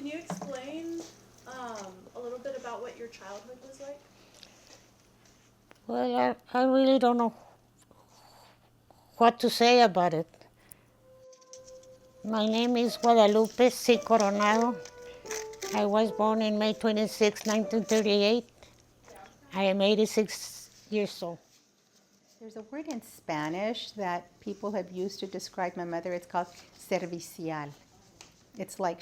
Can you explain a little bit about what your childhood was like? Well, I really don't know what to say about it. My name is Guadalupe Coronado. I was born in May 26, 1938. I am 86 years old. There's a word in Spanish that people have used to describe my mother. It's called servicial. It's like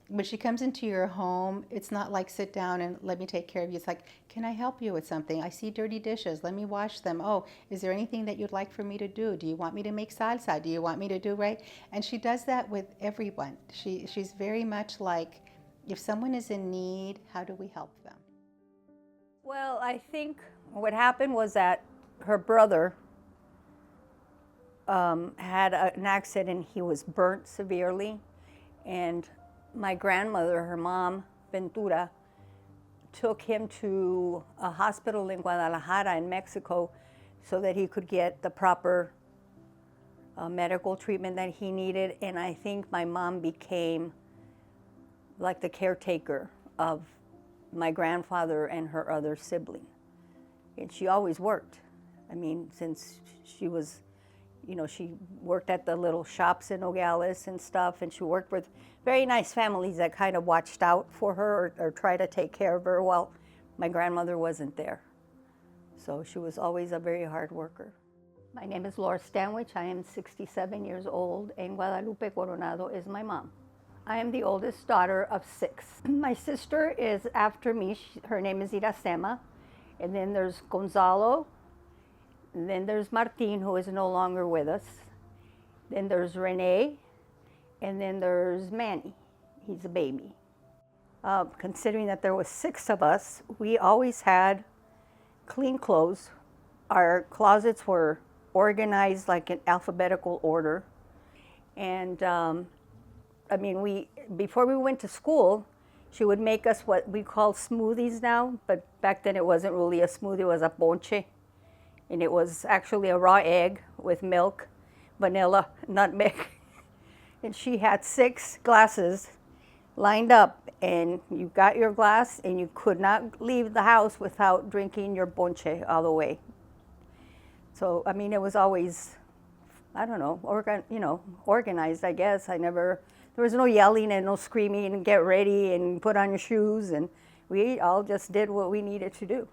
when she comes into your home, it's not like sit down and let me take care of you. It's like, can I help you with something? I see dirty dishes. Let me wash them. Oh, is there anything that you'd like for me to do? Do you want me to make salsa? Do you want me to do right? And she does that with everyone. She's very much like, if someone is in need, how do we help them? Well, I think what happened was that her brother had an accident. He was burnt severely, and my grandmother, her mom, Ventura, took him to a hospital in Guadalajara in Mexico so that he could get the proper medical treatment that he needed. And I think my mom became like the caretaker of my grandfather and her other sibling. And she always worked. I mean, since she was, she worked at the little shops in Nogales and stuff, and she worked with very nice families that kind of watched out for her or tried to take care of her while my grandmother wasn't there. So she was always a very hard worker. My name is Laura Stanwich. I am 67 years old, and Guadalupe Coronado is my mom. I am the oldest daughter of 6. My sister is after me. Her name is Irasema. And then there's Gonzalo. And then there's Martin, who is no longer with us. Then there's Renee. And then there's Manny. He's a baby. Considering that there was 6 of us, we always had clean clothes. Our closets were organized like in alphabetical order. And before we went to school, she would make us what we call smoothies now, but back then it wasn't really a smoothie, it was a ponche. And it was actually a raw egg with milk, vanilla, nutmeg. And she had 6 glasses lined up, and you got your glass, and you could not leave the house without drinking your ponche all the way. So, it was always, organized, I guess. There was no yelling and no screaming and get ready and put on your shoes, and we all just did what we needed to do.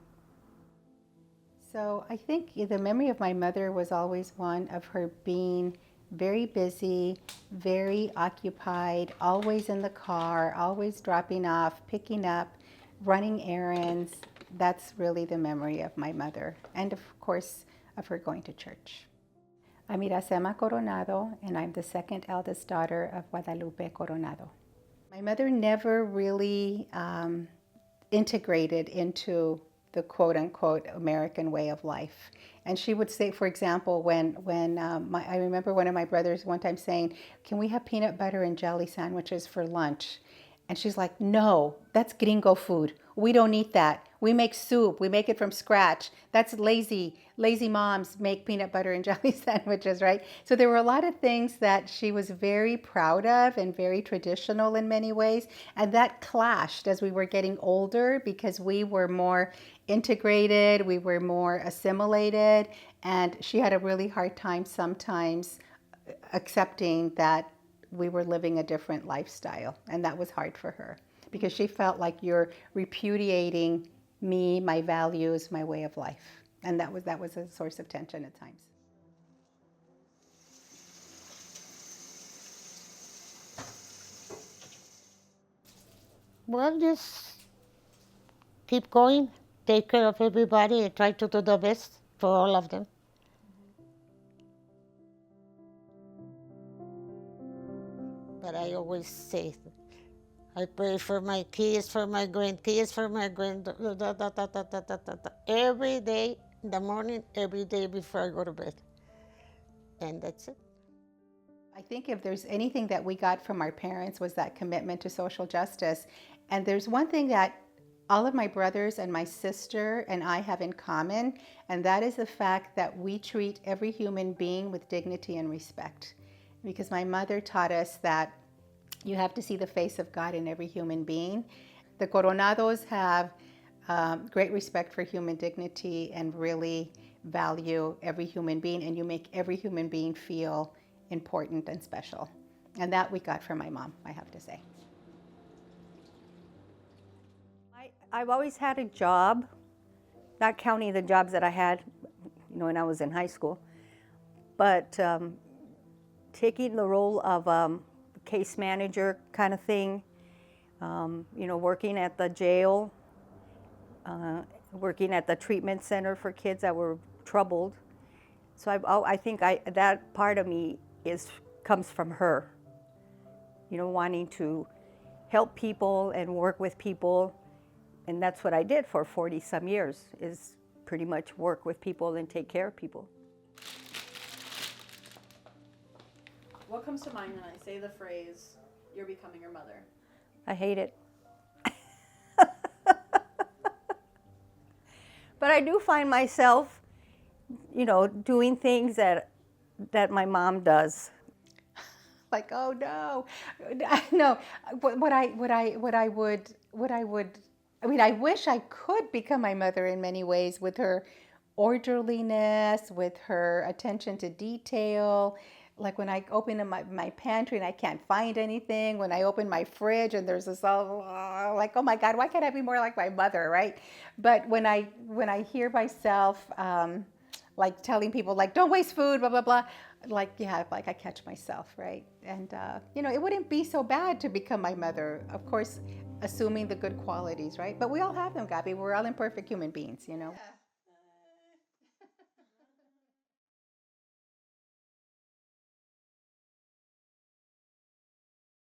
So I think the memory of my mother was always one of her being very busy, very occupied, always in the car, always dropping off, picking up, running errands. That's really the memory of my mother, and of course of her going to church. I'm Irasema Coronado, and I'm the second eldest daughter of Guadalupe Coronado. My mother never really integrated into the quote-unquote American way of life. And she would say, for example, I remember one of my brothers one time saying, "Can we have peanut butter and jelly sandwiches for lunch?" And she's like, "No, that's gringo food. We don't eat that. We make soup. We make it from scratch. That's lazy. Lazy moms make peanut butter and jelly sandwiches," right? So there were a lot of things that she was very proud of and very traditional in many ways. And that clashed as we were getting older because we were more integrated, we were more assimilated, and she had a really hard time sometimes accepting that we were living a different lifestyle, and that was hard for her because she felt like you're repudiating me, my values, my way of life, and that was a source of tension at times. Well, just keep going, take care of everybody, and try to do the best for all of them. But I always say, I pray for my kids, for my grandkids, for my every day in the morning, every day before I go to bed. And that's it. I think if there's anything that we got from our parents was that commitment to social justice. And there's one thing that all of my brothers and my sister and I have in common, and that is the fact that we treat every human being with dignity and respect. Because my mother taught us that You have to see the face of God in every human being. The Coronados have great respect for human dignity and really value every human being, and you make every human being feel important and special. And that we got from my mom, I have to say. I've always had a job, not counting the jobs that I had, when I was in high school, but taking the role of case manager kind of thing, working at the jail, working at the treatment center for kids that were troubled. So I think that part of me comes from her, wanting to help people and work with people. And that's what I did for 40 some years, is pretty much work with people and take care of people. What comes to mind when I say the phrase, "You're becoming your mother"? I hate it. But I do find myself, doing things that my mom does. Like, oh no, no. I wish I could become my mother in many ways, with her orderliness, with her attention to detail. Like when I open my pantry and I can't find anything, when I open my fridge and there's this all like, oh my God, why can't I be more like my mother, right? But when I hear myself like telling people like, don't waste food, blah, blah, blah, like I catch myself, right? And it wouldn't be so bad to become my mother, of course, assuming the good qualities, right? But we all have them, Gabby. We're all imperfect human beings, Yeah.